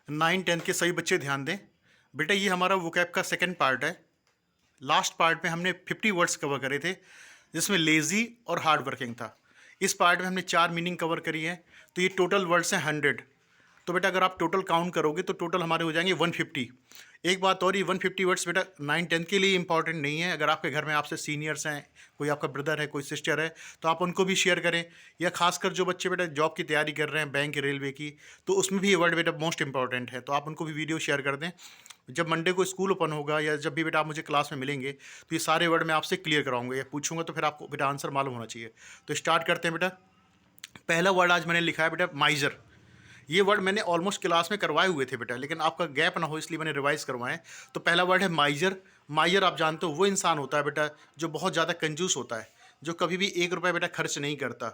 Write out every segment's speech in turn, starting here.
Nine tenth के सभी बच्चे ध्यान दें। बेटा ये हमारा वोकैब का सेकंड पार्ट है। लास्ट पार्ट में हमने 50 वर्ड्स कवर करे थे, जिसमें लेज़ी और हार्ड वर्किंग था। इस पार्ट में हमने 4 मीनिंग कवर करी है, तो ये टोटल वर्ड्स हैं 100। तो बेटा अगर आप टोटल काउंट करोगे तो टोटल हमारे हो जाएंगे 150। एक बात और, ये 150 वर्ड्स बेटा 9-10 के लिए इंपॉर्टेंट नहीं है। अगर आपके घर में आपसे सीनियर्स हैं, कोई आपका ब्रदर है, कोई सिस्टर है, तो आप उनको भी शेयर करें। या खासकर जो बच्चे बेटा जॉब की तैयारी कर रहे हैं, बैंक, रेलवे की, तो उसमें भी ये वर्ड बेटा मोस्ट इंपॉर्टेंट है, तो आप उनको भी वीडियो शेयर कर दें। जब मंडे को स्कूल ओपन होगा या जब भी बेटा आप मुझे क्लास में मिलेंगे, तो ये सारे वर्ड मैं आपसे क्लियर कराऊंगा या पूछूंगा, तो फिर आपको बेटा आंसर मालूम होना चाहिए। तो स्टार्ट करते हैं बेटा। पहला वर्ड आज मैंने लिखा है बेटा माइजर। ये वर्ड मैंने ऑलमोस्ट क्लास में करवाए हुए थे बेटा, लेकिन आपका गैप ना हो इसलिए मैंने रिवाइज करवाएं। तो पहला वर्ड है माइजर। माइजर आप जानते हो वो इंसान होता है बेटा जो बहुत ज़्यादा कंजूस होता है, जो कभी भी 1 रुपये बेटा खर्च नहीं करता।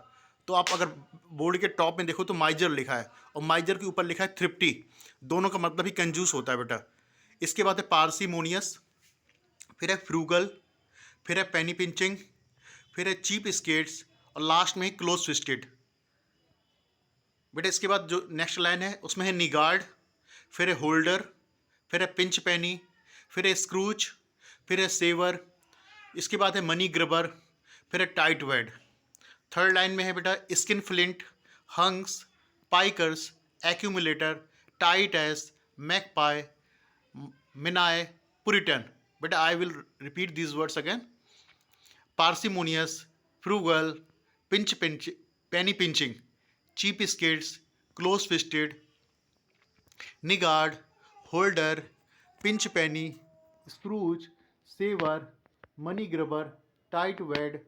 तो आप अगर बोर्ड के टॉप में देखो तो माइजर लिखा है, और माइजर के ऊपर लिखा है थ्रिफ्टी। दोनों का मतलब ही कंजूस होता है बेटा। इसके बाद है पार्सीमोनियस, फिर है फ्रूगल, फिर है पेनी पिंचिंग, फिर है चीप स्केट्स, और लास्ट में है क्लोज फिस्टेड। बेटा इसके बाद जो नेक्स्ट लाइन है उसमें है निगार्ड, फिर है होल्डर, फिर है पिंच पेनी, फिर है स्क्रूच, फिर है सेवर। इसके बाद है मनी ग्रबर, फिर है टाइट वेड। थर्ड लाइन में है बेटा skinflint, hunks, pikers, accumulator, tight ass, magpie, meanie, puritan. बेटा I will repeat these words again. Parsimonious, frugal, pinch penny pinching, cheapskates, close fisted, niggard, hoarder, pinch penny, Scrooge, saver, money grubber, tightwad,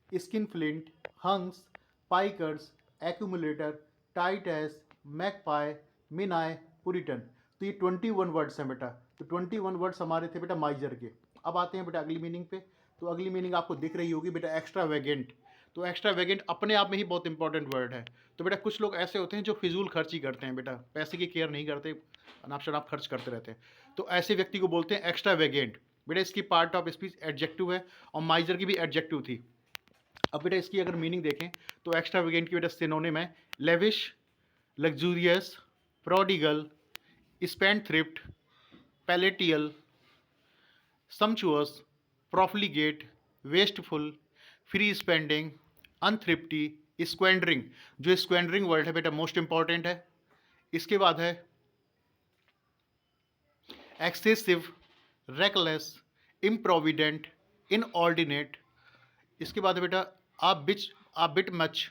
skinflint, hunks, pikers, accumulator, tight ass, magpie, meanie, puritan. तो ये 21 words हैं बेटा। तो 21 words हमारे थे बेटा माइजर के। अब आते हैं बेटा अगली मीनिंग पे। तो अगली मीनिंग आपको दिख रही होगी बेटा एक्स्ट्रा वेगेंट। तो एक्स्ट्रा वेगेंट अपने आप में ही बहुत इंपॉर्टेंट वर्ड है। तो बेटा कुछ लोग ऐसे होते हैं जो फिजूल खर्ची करते हैं बेटा, पैसे की केयर नहीं करते, अनाप शनाप खर्च करते रहते हैं। तो ऐसे व्यक्ति को बोलते हैं एक्स्ट्रा वेगेंट। बेटा इसकी पार्ट ऑफ स्पीच एडजेक्टिव है, और माइजर की भी एडजेक्टिव थी। अब बेटा इसकी अगर मीनिंग देखें तो एक्स्ट्रा वेगेंट की बेटा सिनोनिम है lavish, luxurious, prodigal, spendthrift, palatial, sumptuous, profligate, wasteful, free spending, unthrifty, squandering. जो स्क्वेंडरिंग वर्ड है बेटा मोस्ट इंपॉर्टेंट है। इसके बाद है एक्सेसिव, रेकलेस, इम्प्रोविडेंट, इनऑर्डिनेट। इसके बाद है बेटा आ बिट मच।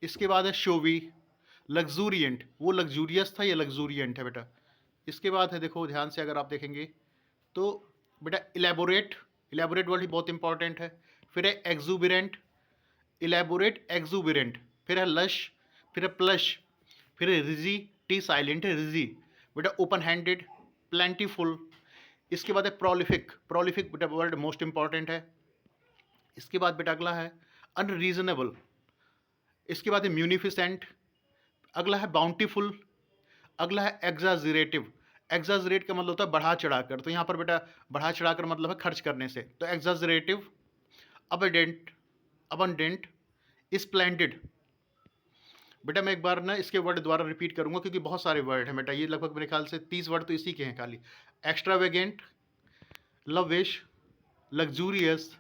इसके बाद है शोवी, लग्जूरियंट। वो लग्जूरियस था, ये लग्जूरियंट है बेटा। इसके बाद है, देखो ध्यान से अगर आप देखेंगे तो बेटा इलेबोरेट। इलेबोरेट वर्ड ही बहुत इंपॉर्टेंट है। फिर है एक्जूबिरेंट, इलेबोरेट, एक्जूबिरेंट। फिर है लश, फिर है प्लश, फिर है रिजी, टी साइलेंट है रिजी। बेटा ओपन हैंडेड, प्लेंटीफुल। इसके बाद है प्रोलिफिक। प्रोलिफिक बेटा वर्ड मोस्ट इंपॉर्टेंट है। इसके बाद बेटा अगला है अनरीजनेबल। इसके बाद है म्यूनिफिसेंट। अगला है बाउंटीफुल। अगला है एग्जाजरेटिव। एग्जाजरेट का मतलब होता है बढ़ा चढ़ाकर, तो यहाँ पर बेटा बढ़ा चढ़ाकर मतलब है खर्च करने से। तो एग्जाजरेटिव, अबेडेंट, अबंडेंट, स्प्लेंडेड। बेटा मैं एक बार ना इसके वर्ड दोबारा रिपीट करूंगा क्योंकि बहुत सारे वर्ड हैं बेटा, ये लगभग मेरे ख्याल से 30 वर्ड तो इसी के हैं खाली। Extravagant, lavish, luxurious,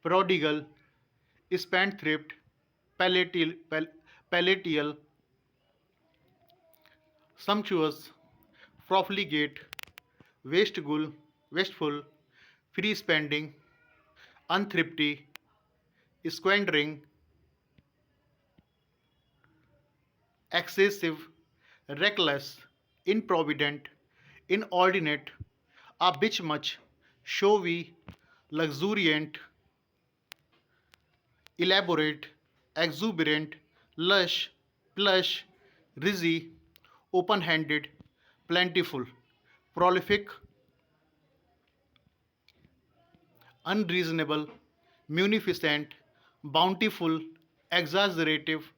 prodigal, spendthrift, palatial, sumptuous, profligate, wasteful, free spending, unthrifty, squandering, excessive, reckless, improvident, inordinate, a bit much, showy, luxuriant, elaborate, exuberant, lush, plush, rizzy, open handed, plentiful, prolific, unreasonable, munificent, bountiful, exaggerative,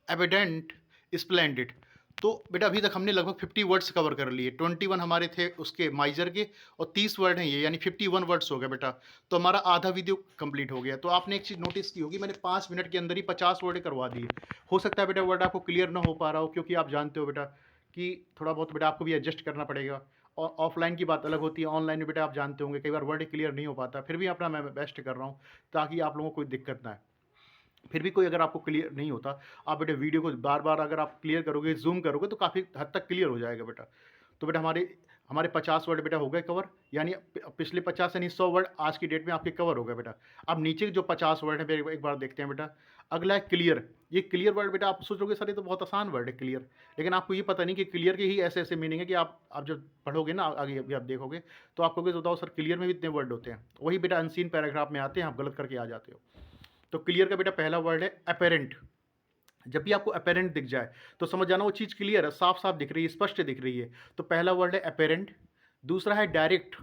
abundant, splendid। तो बेटा अभी तक हमने लगभग 50 words cover कर लिए। 21 हमारे थे उसके माइजर के, और 30 वर्ड हैं ये, यानी 51 वर्ड्स हो गए बेटा। तो हमारा आधा वीडियो कंप्लीट हो गया। तो आपने एक चीज़ नोटिस की होगी, मैंने 5 मिनट के अंदर ही 50 वर्ड करवा दिए। हो सकता है बेटा वर्ड आपको क्लियर ना हो पा रहा हो, क्योंकि आप जानते हो बेटा कि थोड़ा बहुत बेटा आपको भी एडजस्ट करना पड़ेगा। और ऑफलाइन की बात अलग होती है, ऑनलाइन में बेटा आप जानते होंगे कई बार वर्ड क्लियर नहीं हो पाता, फिर भी अपना मैं बेस्ट कर रहा हूँ ताकि आप लोगों को कोई दिक्कत ना आए। फिर भी कोई अगर आपको क्लियर नहीं होता, आप बेटा वीडियो को बार बार अगर आप क्लियर करोगे, जूम करोगे तो काफ़ी हद तक क्लियर हो जाएगा बेटा। तो बेटा हमारे हमारे 50 वर्ड बेटा हो गए कवर, यानी पिछले 50 यानी 100 वर्ड आज की डेट में आपके कवर हो गए बेटा। अब नीचे के जो 50 वर्ड है एक बार देखते हैं बेटा। अगला है क्लियर। ये क्लियर वर्ड बेटा आप सोचोगे सर ये तो बहुत आसान वर्ड है क्लियर, लेकिन आपको ये पता नहीं कि क्लियर के ही ऐसे ऐसे मीनिंग है कि आप जब पढ़ोगे ना आगे अभी आप देखोगे तो आप कहोगे बताओ सर क्लियर में भी इतने वर्ड होते हैं। वही बेटा अनसीन पैराग्राफ में आते हैं, आप गलत करके आ जाते हो। तो क्लियर का बेटा पहला वर्ड है अपेरेंट। जब भी आपको अपेरेंट दिख जाए तो समझ जाना वो चीज़ क्लियर है, साफ साफ दिख रही है, स्पष्ट दिख रही है। तो पहला वर्ड है अपेरेंट। दूसरा है डायरेक्ट।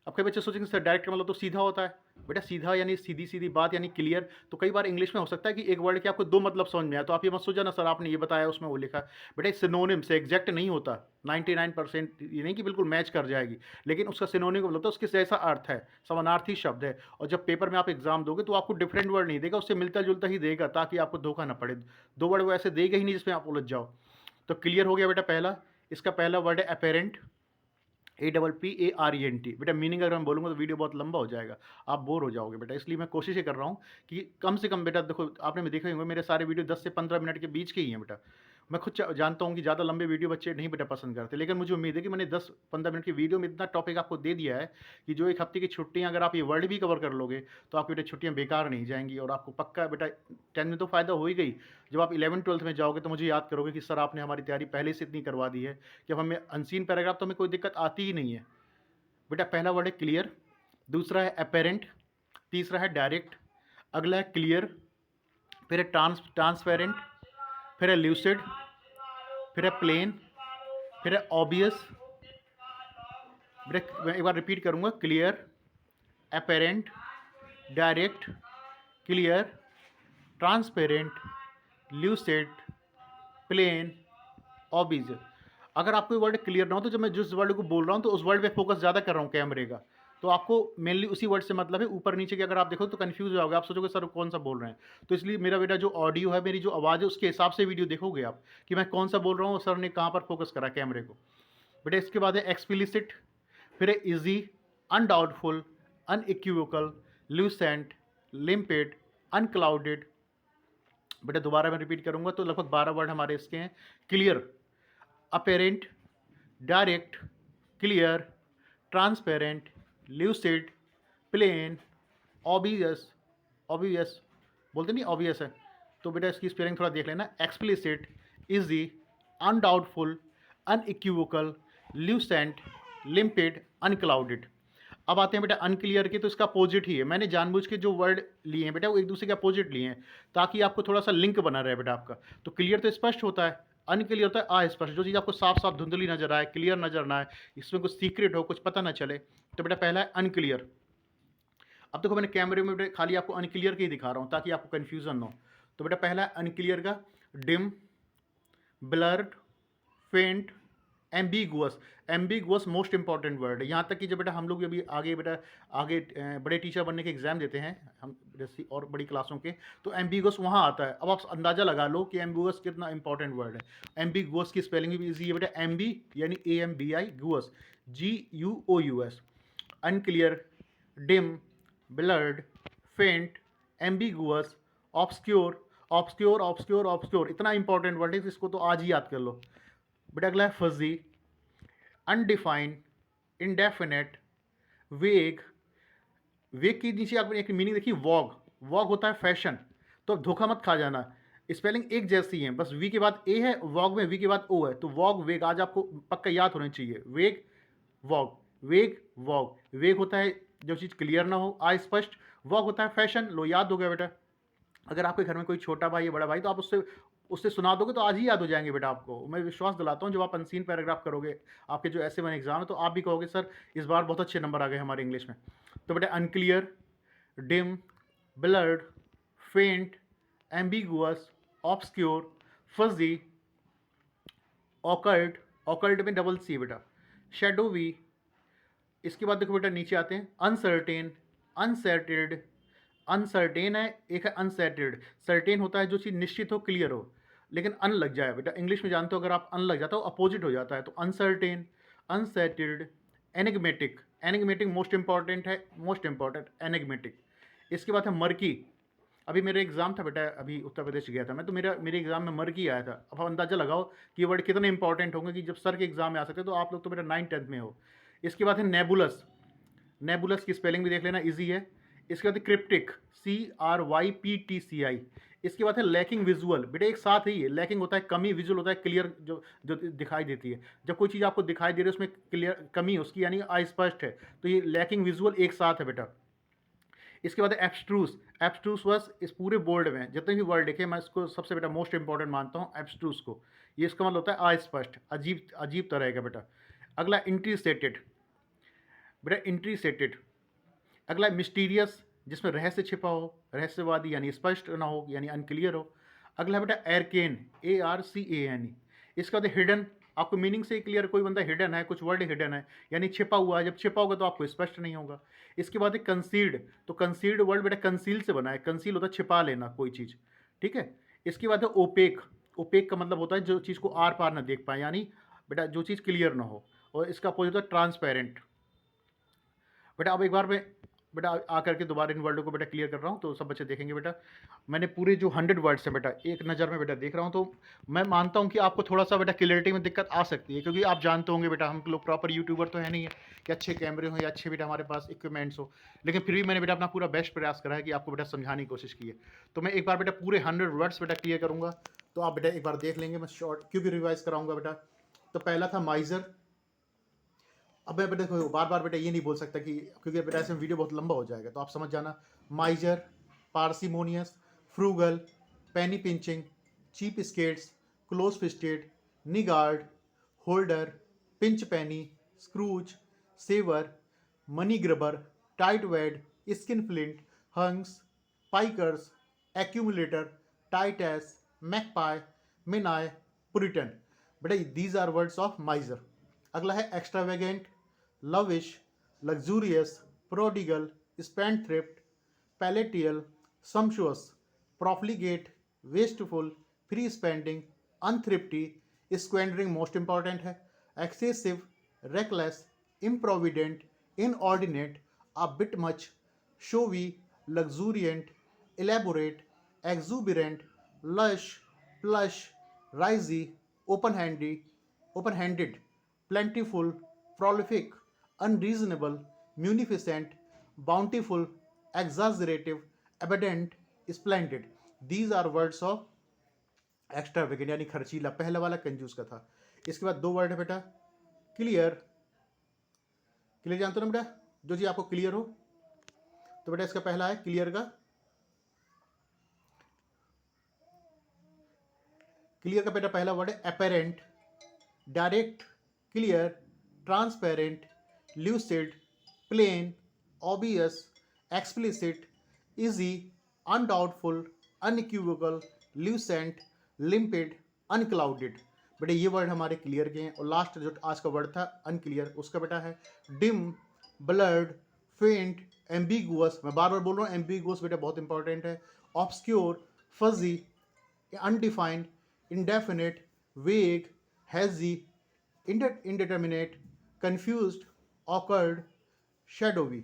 अब कई बच्चे सोचेंगे सर डायरेक्ट मतलब तो सीधा होता है। बेटा सीधा यानी सीधी सीधी बात यानी क्लियर। तो कई बार इंग्लिश में हो सकता है कि एक वर्ड के आपको दो मतलब समझ में आए, तो आप ये मत सोचना सर आपने ये बताया उसमें वो लिखा। बेटा सिनोनिम से एग्जैक्ट नहीं होता। 99% ये नहीं कि बिल्कुल मैच कर जाएगी, लेकिन उसका सिनोनिम का मतलब तो उसके जैसा अर्थ है, समानार्थी शब्द है। और जब पेपर में आप एग्जाम दोगे तो आपको डिफरेंट वर्ड नहीं देगा, उससे मिलता जुलता ही देगा ताकि आपको धोखा ना पड़े। दो वर्ड वो ऐसे देगा ही नहीं जिसमें आप उलझ जाओ। तो क्लियर हो गया बेटा पहला। इसका पहला वर्ड है अपेरेंट, APPARENT। बेटा मीनिंग अगर मैं बोलूँगा तो वीडियो बहुत लंबा हो जाएगा, आप बोर हो जाओगे बेटा, इसलिए मैं कोशिश ये कर रहा हूँ कि कम से कम बेटा देखो आपने में देखा ही होगा मेरे सारे वीडियो 10 से 15 मिनट के बीच के ही हैं बेटा। मैं खुद जानता हूँ कि ज़्यादा लंबे वीडियो बच्चे नहीं बेटा पसंद करते, लेकिन मुझे उम्मीद है कि मैंने 10-15 मिनट की वीडियो में इतना टॉपिक आपको दे दिया है कि जो एक हफ्ते की छुट्टियाँ अगर आप ये वर्ड भी कवर कर लोगे तो आपकी बेटा छुट्टियाँ बेकार नहीं जाएंगी और आपको पक्का बेटा 10 में तो फ़ायदा हो ही गई। जब आप 11th-12th में जाओगे तो मुझे याद करोगे कि सर आपने हमारी तैयारी पहले से इतनी करवा दी है कि अब हमें अनसीन पैराग्राफ तो हमें कोई दिक्कत आती ही नहीं है। बेटा पहला वर्ड है क्लियर, दूसरा है अपेरेंट, तीसरा है डायरेक्ट, अगला है क्लियर, फिर है ट्रांसपेरेंट, फिर है ल्यूसिड, फिर है प्लेन, फिर है ऑब्वियस। बेटा मैं एक बार रिपीट करूंगा, clear, apparent, direct, clear, transparent, lucid, plain, obvious. अगर आपको ये वर्ड क्लियर ना हो तो जब मैं जिस वर्ड को बोल रहा हूँ तो उस वर्ड पे फोकस ज़्यादा कर रहा हूँ कैमरे का, तो आपको मेनली उसी वर्ड से मतलब है। ऊपर नीचे के अगर आप देखो तो कंफ्यूज हो जाओगे, आप सोचोगे सर कौन सा बोल रहे हैं। तो इसलिए मेरा बेटा जो ऑडियो है, मेरी जो आवाज़ है उसके हिसाब से वीडियो देखोगे आप कि मैं कौन सा बोल रहा हूँ, सर ने कहाँ पर फोकस करा कैमरे को। बेटा इसके बाद है एक्सप्लिसिट, फिर है easy, undoubtful, unequivocal, lucent, limpid, unclouded. बेटा दोबारा मैं रिपीट करूंगा तो लगभग 12 वर्ड हमारे इसके हैं। Clear, apparent, direct, clear, transparent, lucid, plain, obvious. Obvious बोलते नहीं ऑब्वियस है, तो बेटा इसकी स्पेलिंग थोड़ा देख लेना। Explicit, easy, undoubtful, unequivocal, lucent, limpid, unclouded. अब आते हैं बेटा अनक्लियर के, तो इसका अपोजिट ही है। मैंने जानबूझ के जो वर्ड लिए हैं बेटा वो एक दूसरे के अपोजिट लिए हैं ताकि आपको थोड़ा सा लिंक बना रहे बेटा आपका। तो क्लियर तो स्पष्ट होता है, अनक्लियर होता है अस्पष्ट, जो चीज़ आपको साफ साफ धुंधली नजर आए, क्लियर नजर ना आए, इसमें कुछ सीक्रेट हो, कुछ पता ना चले। तो बेटा पहला है अनक्लियर। अब देखो मैंने कैमरे में बेटा खाली आपको अनक्लियर के ही दिखा रहा हूँ ताकि आपको कन्फ्यूजन ना हो। तो बेटा पहला है अनक्लियर का dim, blurred, faint, ambiguous. Ambiguous most important word है, यहाँ तक कि जब बेटा हम लोग अभी आगे बेटा आगे बड़े टीचर बनने के एग्जाम देते हैं हम जैसे और बड़ी क्लासों के, तो एम्बिगुअस वहाँ आता है। अब आप अंदाज़ा लगा लो कि एम्बिगुअस कितना इंपॉर्टेंट वर्ड है। एम्बिगुअस की स्पेलिंग भी इजी है बेटा, एम्बी यानी AMBI, guous GUOUS। Unclear, dim, blurred, faint, ambiguous, obscure. Obscure obscure obscure इतना इंपॉर्टेंट वर्ड है, इसको तो आज ही याद कर लो। बेटा अगला है फजी, अनडिफाइंड, इंडेफिनेट, वेग। वेग के नीचे आपने एक मीनिंग देखी वॉग। वॉग होता है फैशन, तो अब धोखा मत खा जाना, स्पेलिंग एक जैसी है, बस वी के बाद ए है, वॉग में वी के बाद ओ है, तो वॉग वेग आज आपको पक्का याद होना चाहिए। वेग वॉग, वेग वॉग। वेग होता है जो चीज़ क्लियर ना हो, अस्पष्ट। वॉग होता है फैशन, लो याद हो गया बेटा। अगर आपके घर में कोई छोटा भाई या बड़ा भाई तो आप उससे उससे सुना दोगे तो आज ही याद हो जाएंगे बेटा आपको। मैं विश्वास दिलाता हूँ जब आप अनसीन पैराग्राफ करोगे आपके जो ऐसे वन एग्जाम है तो आप भी कहोगे सर इस बार बहुत अच्छे नंबर आ गए हमारे इंग्लिश में। तो बेटा unclear, dim, blurred, faint, ambiguous, obscure, fuzzy, occult. Occult में डबल सी बेटा, शेडोवी। इसके बाद देखो बेटा नीचे आते हैं अनसर्टेन, अनसेटेड। अनसर्टेन है, एक है अनसेटेड। सर्टेन होता है जो चीज़ निश्चित हो, क्लियर हो। लेकिन अन लग जाए बेटा, इंग्लिश में जानते हो अगर आप अन लग जाता हो अपोजिट हो जाता है, तो uncertain, unsettled, enigmatic, enigmatic most important है, मोस्ट इंपॉर्टेंट एनिग्मेटिक। इसके बाद है मर्की। अभी मेरा एग्जाम था बेटा, अभी उत्तर प्रदेश गया था मैं, तो मेरे एग्जाम में मर्की आया था। अब आप अंदाजा लगाओ कि ये वर्ड कितने इंपॉर्टेंट होंगे कि जब सर के एग्जाम में आ सकते, तो आप लोग तो बेटा 9th-10th में हो। इसके बाद है नेबुलस, नेबुलस की स्पेलिंग भी देख लेना, इजी है। इसके बाद है क्रिप्टिक, CRYPTCI। इसके बाद है लैकिंग विजुअल, बेटा एक साथ ही है, लैकिंग होता है कमी, विजुअल होता है क्लियर, जो जो दिखाई देती है। जब कोई चीज़ आपको दिखाई दे रही है उसमें क्लियर कमी है उसकी, यानी अस्पष्ट है, तो ये लैकिंग विजुअल एक साथ है बेटा। इसके बाद है एब्स्ट्रूस, एब्स्ट्रूस बस इस पूरे बोर्ड में जितने भी वर्ड लिखे मैं इसको सबसे बेटा मोस्ट इंपॉर्टेंट मानता हूँ एब्स्ट्रूस को। ये इसका मतलब होता है अस्पष्ट, अजीब अजीब तरह का बेटा। अगला इंट्रीसेटेड, बेटा इंट्रीसेटेड। अगला मिस्टीरियस, जिसमें रहस्य छिपा हो, रहस्यवादी यानी स्पष्ट ना हो, यानी अनक्लियर हो। अगला बेटा एरकेन, ARCANE। इसका बाद हिडन, आपको मीनिंग से क्लियर, कोई बंदा हिडन है, कुछ वर्ड हिडन है यानी छिपा हुआ है, जब छिपा होगा तो आपको स्पष्ट नहीं होगा। इसके बाद है कंसील्ड, तो कंसील्ड वर्ड बेटा कंसील से बना है, कंसील होता है छिपा लेना कोई चीज़, ठीक है। इसके बाद है ओपेक, ओपेक का मतलब होता है जो चीज़ को आर पार ना देख पाए, यानी बेटा जो चीज़ क्लियर ना हो। और इसका अपोजिट होता है ट्रांसपेरेंट। बेटा अब एक बार मैं बेटा आकर के दोबारा इन वर्डों को बेटा क्लियर कर रहा हूँ, तो सब बच्चे देखेंगे बेटा। मैंने पूरे जो 100 वर्ड्स हैं बेटा एक नज़र में बेटा देख रहा हूँ, तो मैं मानता हूँ कि आपको थोड़ा सा बेटा क्लियरिटी में दिक्कत आ सकती है, क्योंकि आप जानते होंगे बेटा हम लोग प्रॉपर यूट्यूबर तो है नहीं है कि अच्छे कैमरे हो या अच्छे बेटा हमारे पास इक्विपमेंट्स हो, लेकिन फिर भी मैंने बेटा अपना पूरा बेस्ट प्रयास करा है कि आपको बेटा समझाने की कोशिश की है। तो मैं एक बार बेटा पूरे 100 वर्ड्स बेटा क्लियर करूँगा, तो आप बेटा एक बार देख लेंगे, मैं शॉर्ट क्योंकि रिवाइज कराऊंगा बेटा। तो पहला था माइजर। अब मैं बेटा देखो बार बार बेटा ये नहीं बोल सकता कि, क्योंकि बेटा ऐसे में वीडियो बहुत लंबा हो जाएगा, तो आप समझ जाना। Miser, parsimonious, frugal, penny pinching, cheapskates, close fisted, niggard, hoarder, pinch penny, Scrooge, saver, money grubber, tightwad, skinflint, hunks, pikers, accumulator, tightass, magpie, meanie, puritan. बेटा these are words of miser. अगला है extravagant, lavish, luxurious, prodigal, spendthrift, palatial, sumptuous, profligate, wasteful, free spending, unthrifty, squandering most important है, excessive, reckless, improvident, inordinate, a bit much, showy, luxuriant, elaborate, exuberant, lush, plush, risy, open-handed, plentiful, prolific, unreasonable, munificent, bountiful, exaggerative, abundant, splendid. These are words of extravagant यानी खर्चीला, पहला वाला कंजूस का था। इसके बाद दो वर्ड है बेटा, क्लियर। क्लियर जानते हो ना बेटा, जो चीज आपको क्लियर हो, तो बेटा इसका पहला है क्लियर का, क्लियर का बेटा पहला वर्ड है apparent, direct, clear, transparent, lucid, plain, obvious, explicit, easy, undoubtful, unequivocal, lucent, limpid, unclouded. बेटा ये वर्ड हमारे क्लियर के हैं। और लास्ट जो आज का वर्ड था अनक्लियर, उसका बेटा है डिम, ब्लर्ड, फेंट, एम्बिगुअस, मैं बार बार बोल रहा हूँ एम्बिगुअस बेटा बहुत इंपॉर्टेंट है, ऑब्सक्योर, फजी, अनडिफाइंड, इंडेफिनिट, वेग, हैजी, इंडिटर्मिनेट, कंफ्यूज्ड, ऑकर्ड, शेडोवी।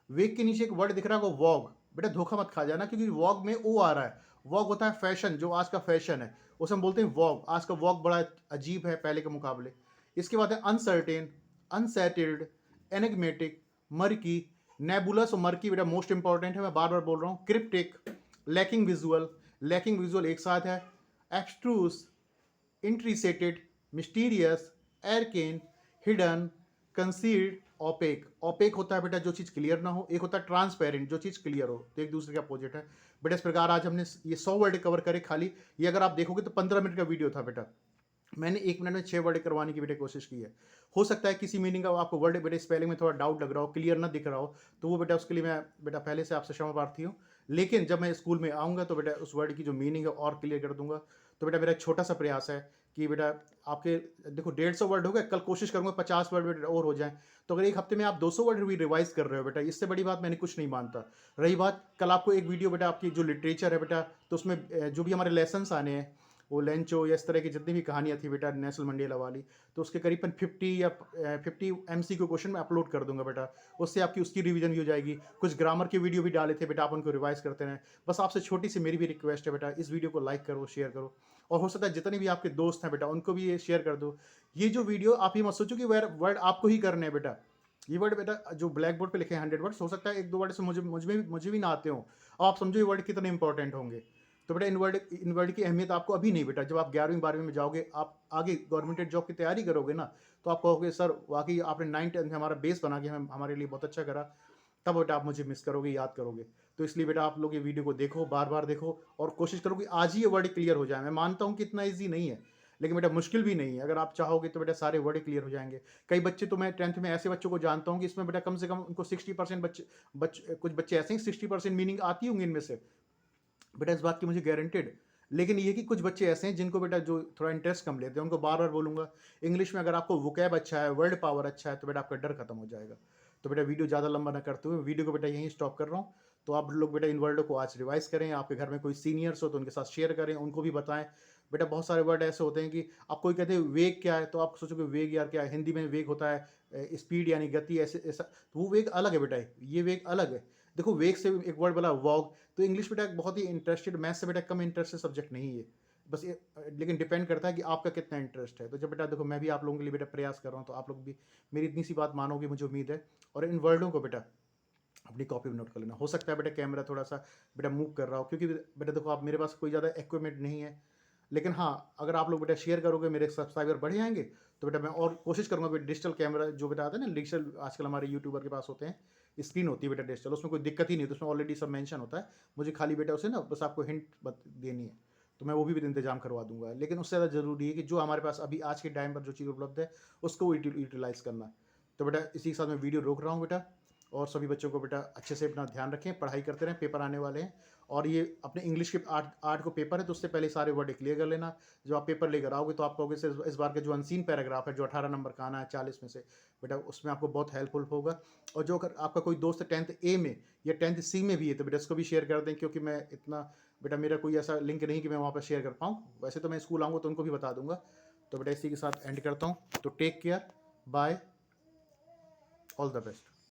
वेग के नीचे एक वर्ड दिख रहा है वॉग, बेटा धोखा मत खा जाना, क्योंकि वॉग में ओ आ रहा है। वॉग होता है फैशन, जो आज का फैशन है उसे हम बोलते हैं वॉग। आज का वॉग बड़ा अजीब है पहले के मुकाबले। इसके बाद है अनसर्टेन, अनसेटल्ड, एनिग्मेटिक, मर्की, नेबुलस। और मर्की बेटा मोस्ट इंपॉर्टेंट है, मैं बार बार बोल रहा हूँ। Cryptic, lacking visual, lacking visual एक साथ है। Abstruse, intricated, mysterious, arcane, hidden, concealed, opaque. Opaque होता है बेटा जो चीज़ क्लियर ना हो, एक होता है ट्रांसपेरेंट जो चीज़ क्लियर हो, तो एक दूसरे के अपोजिट है बेटा। इस प्रकार आज हमने ये 100 वर्ड कवर करे खाली। ये अगर आप देखोगे तो 15 मिनट का वीडियो था बेटा, मैंने 1 मिनट में 6 वर्ड करवाने की बेटा कोशिश की है। हो सकता है किसी मीनिंग का आपको वर्ड बेटा स्पेलिंग में थोड़ा डाउट लग रहा हो, क्लियर ना दिख रहा हो, तो वो बेटा उसके लिए मैं बेटा पहले से आपसे क्षमा प्रार्थी हूँ। लेकिन जब मैं स्कूल में आऊँगा तो बेटा उस वर्ड की जो मीनिंग है और क्लियर कर दूंगा। तो बेटा मेरा एक छोटा सा प्रयास है कि बेटा आपके देखो 150 वर्ड हो गए, कल कोशिश करूँगा 50 वर्ड बेटा और हो जाएं। तो अगर एक हफ्ते में आप 200 वर्ड भी रिवाइज कर रहे हो बेटा, इससे बड़ी बात मैंने कुछ नहीं मानता। रही बात कल आपको एक वीडियो बेटा आपकी जो लिटरेचर है बेटा, तो उसमें जो भी हमारे लेसन्स आने हैं वो लेंचो या इस तरह की जितनी भी कहानियाँ थी बेटा नेल्सन मंडेला वाली, तो उसके करीबन 50 या 50 MCQ क्वेश्चन मैं अपलोड कर दूंगा बेटा। उससे आपकी उसकी रिवीजन भी हो जाएगी। कुछ ग्रामर के वीडियो भी डाले थे बेटा, आप उनको रिवाइज करते रहें। बस आपसे छोटी सी मेरी भी रिक्वेस्ट है बेटा, इस वीडियो को लाइक करो, शेयर करो, और हो सकता है जितने भी आपके दोस्त हैं बेटा उनको भी ये शेयर कर दो। ये जो वीडियो, आप ये मत सोचो कि वर्ड आपको ही करने हैं बेटा। ये वर्ड बेटा जो ब्लैक बोर्ड पे लिखे हैं 100 वर्ड्स, हो सकता है एक दो वर्ड से मुझे भी ना आते हो। अब आप समझो ये वर्ड कितने इंपॉर्टेंट होंगे। तो बेटा इन वर्ड की अहमियत आपको अभी नहीं बेटा, जब आप 11वीं 12वीं में जाओगे, आप आगे गवर्नमेंट जॉब की तैयारी करोगे ना, तो आप कहोगे सर वाकई आपने 9th 10th में हमारा बेस बना के हमारे लिए बहुत अच्छा करा। तब बेटा आप मुझे मिस करोगे, याद करोगे। तो इसलिए बेटा आप लोग ये वीडियो को देखो, बार बार देखो, और कोशिश करो कि आज ही ये वर्ड क्लियर हो जाए। मैं मानता हूँ कि इतना ईजी नहीं है, लेकिन बेटा मुश्किल भी नहीं है। अगर आप चाहोगे तो बेटा सारे वर्ड क्लियर हो जाएंगे। कई बच्चे तो मैं 10th में ऐसे बच्चों को जानता हूँ कि इसमें बेटा कम से कम उनको 60% कुछ बच्चे ऐसे हैं 60% मीनिंग आती होंगी इनमें से बेटा, इस बात की मुझे गारंटेड। लेकिन ये कि कुछ बच्चे ऐसे हैं जिनको बेटा जो थोड़ा इंटरेस्ट कम लेते हैं, उनको बार बार बोलूंगा इंग्लिश में, अगर आपको वोकैब अच्छा है, वर्ड पावर अच्छा है, तो बेटा आपका डर खत्म हो जाएगा। तो बेटा वीडियो ज़्यादा लंबा ना करते हुए वीडियो को बेटा यहीं स्टॉप कर रहा हूँ। तो आप लोग बेटा इन वर्डों को आज रिवाइज करें। आपके घर में कोई सीनियर्स हो तो उनके साथ शेयर करें, उनको भी बताएं। बेटा बहुत सारे वर्ड ऐसे होते हैं कि आप कोई कहते हैं वेग क्या है, तो आप सोचोगे वेग यार क्या है। हिंदी में वेग होता है स्पीड यानी गति, ऐसे ऐसा, तो वो वेग अलग है बेटा, ये वेग अलग है। देखो वेग से एक वर्ड बोला वॉग, तो इंग्लिश बेटा एक बहुत ही इंटरेस्टेड, मैथ से बेटा कम इंटरेस्टेड सब्जेक्ट नहीं है। बस ये लेकिन डिपेंड करता है कि आपका कितना इंटरेस्ट है। तो जब बेटा देखो मैं भी आप लोगों के लिए बेटा प्रयास कर रहा हूँ, तो आप लोग भी मेरी इतनी सी बात मानोगे, मुझे उम्मीद है। और इन वर्डों को बेटा अपनी कॉपी में नोट कर लेना। हो सकता है बेटा कैमरा थोड़ा सा बेटा मूव कर रहा हो, क्योंकि बेटा देखो आप मेरे पास कोई ज़्यादा इक्विपमेंट नहीं है। लेकिन हाँ, अगर आप लोग बेटा शेयर करोगे, मेरे सब्सक्राइबर बढ़ जाएंगे, तो बेटा मैं और कोशिश करूँगा बेटा डिजिटल कैमरा जो बेटा आता है ना, डिजिटल आजकल हमारे यूट्यूबर के पास होते हैं, स्क्रीन होती है बेटा डिजिटल, उसमें कोई दिक्कत ही नहीं होती, उसमें ऑलरेडी सब मेंशन होता है। मुझे खाली बेटा उसे ना बस आपको हिंट देनी है, तो मैं वो भी इंतजाम करवा दूंगा। लेकिन उससे ज़्यादा ज़रूरी है कि जो हमारे पास अभी आज के टाइम पर जो चीज़ उपलब्ध है उसको यूटिलाइज़ करना। तो बेटा इसी के साथ मैं वीडियो रोक रहा हूँ बेटा। और सभी बच्चों को बेटा अच्छे से अपना ध्यान रखें, पढ़ाई करते रहें, पेपर आने वाले हैं। और ये अपने इंग्लिश के 8 को पेपर है, तो उससे पहले सारे वर्ड क्लियर कर लेना। जब आप पेपर लेकर आओगे तो आप कहोगे सर इस बार के जो अनसीन पैराग्राफ है, जो 18 नंबर का आना है 40 में से, बेटा उसमें आपको बहुत हेल्पफुल होगा। और जो अगर आपका कोई दोस्त 10th A में या 10th C में भी है, तो बेटा इसको भी शेयर कर दें, क्योंकि मैं इतना बेटा मेरा कोई ऐसा लिंक नहीं कि मैं वहाँ पर शेयर कर पाऊँ। वैसे तो मैं स्कूल आऊँगा तो उनको भी बता दूंगा। तो बेटा इसी के साथ एंड करता हूँ। तो take care, bye, all the best.